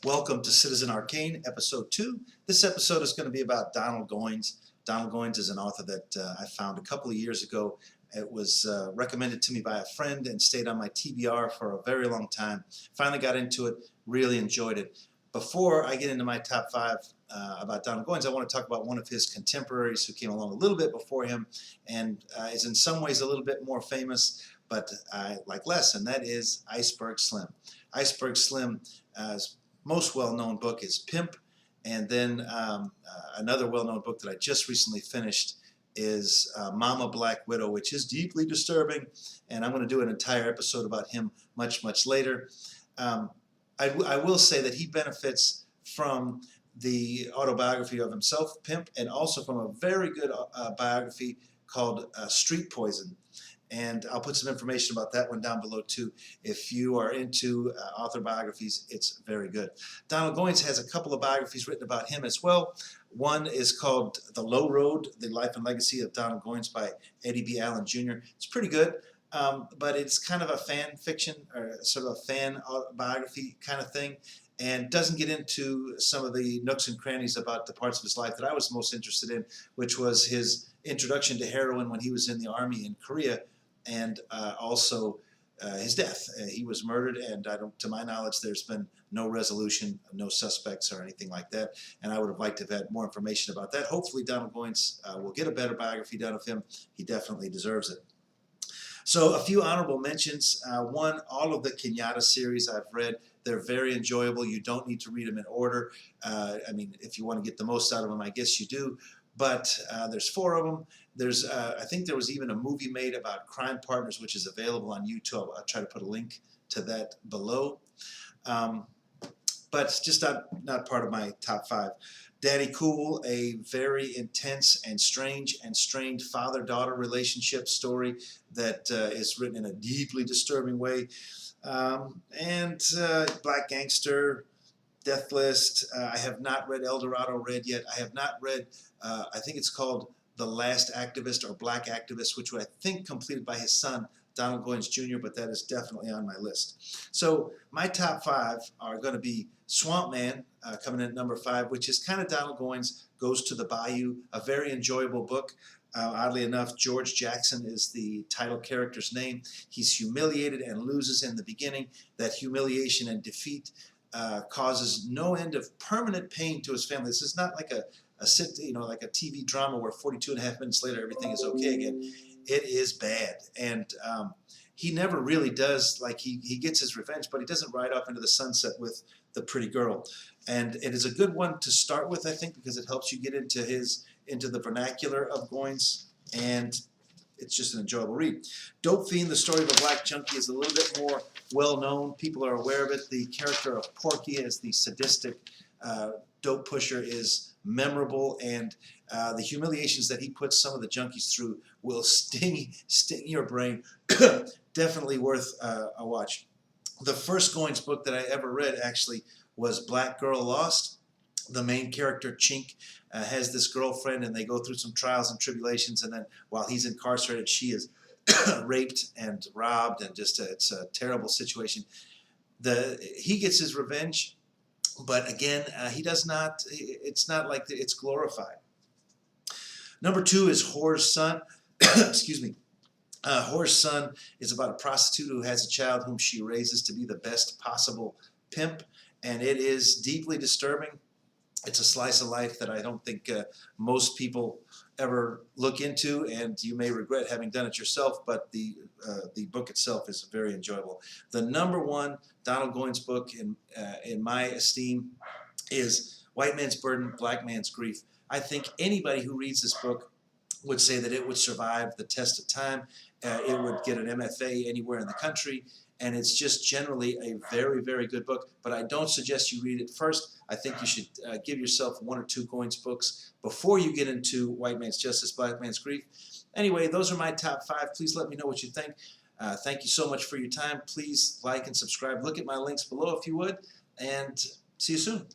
Welcome to Citizen Arcane, Episode 2. This episode is going to be about Donald Goines. Donald Goines is an author that I found a couple of years ago. It was recommended to me by a friend and stayed on my TBR for a very long time. Finally got into it, really enjoyed it. Before I get into my top 5 about Donald Goines, I want to talk about one of his contemporaries who came along a little bit before him and is in some ways a little bit more famous, but I like less, and that is Iceberg Slim. Iceberg Slim is most well-known book is Pimp, and then another well-known book that I just recently finished is Mama Black Widow, which is deeply disturbing, and I'm going to do an entire episode about him much later. I will say that he benefits from the autobiography of himself, Pimp, and also from a very good biography called Street Poison. And I'll put some information about that one down below too. If you are into author biographies, it's very good. Donald Goines has a couple of biographies written about him as well. One is called The Low Road, The Life and Legacy of Donald Goines by Eddie B. Allen Jr. It's pretty good, but it's kind of a fan fiction or sort of a fan biography kind of thing, and doesn't get into some of the nooks and crannies about the parts of his life that I was most interested in, which was his introduction to heroin when he was in the army in Korea, and also his death. He was murdered, and to my knowledge, there's been no resolution, no suspects or anything like that, and I would have liked to have had more information about that. Hopefully Donald Goines will get a better biography done of him. He definitely deserves it. So a few honorable mentions. One, all of the Kenyatta series I've read. They're very enjoyable. You don't need to read them in order. I mean, if you want to get the most out of them, I guess you do. But there's 4 of them. There's, I think there was even a movie made about crime partners, which is available on YouTube. I'll try to put a link to that below. But just not part of my top 5. Daddy Cool, a very intense and strange and strained father-daughter relationship story that is written in a deeply disturbing way. And Black Gangster, Death List. I have not read El Dorado Red yet. I have not read, I think it's called The Last Activist or Black Activist, which I think completed by his son, Donald Goines Jr., but that is definitely on my list. So my top 5 are going to be Swamp Man, coming in at number 5, which is kind of Donald Goines Goes to the Bayou, a very enjoyable book. Oddly enough, George Jackson is the title character's name. He's humiliated and loses in the beginning. That humiliation and defeat causes no end of permanent pain to his family. This is not like like a TV drama where 42.5 minutes later everything is okay again. It is bad, and he never really does. Like he gets his revenge, but he doesn't ride off into the sunset with the pretty girl. And it is a good one to start with, I think, because it helps you get into the vernacular of Goines, and it's just an enjoyable read. Dope Fiend, the story of a black junkie, is a little bit more well-known. People are aware of it. The character of Porky as the sadistic dope pusher is memorable, and the humiliations that he puts some of the junkies through will sting your brain. Definitely worth a watch. The first Goines book that I ever read actually was Black Girl Lost. The main character, Chink, has this girlfriend, and they go through some trials and tribulations, and then while he's incarcerated, she is raped and robbed, and just it's a terrible situation. He gets his revenge, but again, he does not. It's not like it's glorified. Number 2 is Whore's Son. Excuse me. Whore's Son is about a prostitute who has a child whom she raises to be the best possible pimp, and it is deeply disturbing. It's a slice of life that I don't think most people ever look into, and you may regret having done it yourself, but the book itself is very enjoyable. The number 1 Donald Goines book in my esteem is White Man's Burden, Black Man's Grief. I think anybody who reads this book would say that it would survive the test of time. It would get an MFA anywhere in the country, and it's just generally a very, very good book. But I don't suggest you read it first. I think you should give yourself 1 or 2 Goines books before you get into White Man's Justice, Black Man's Grief. Anyway, those are my top 5. Please let me know what you think. Thank you so much for your time. Please like and subscribe. Look at my links below if you would, and see you soon.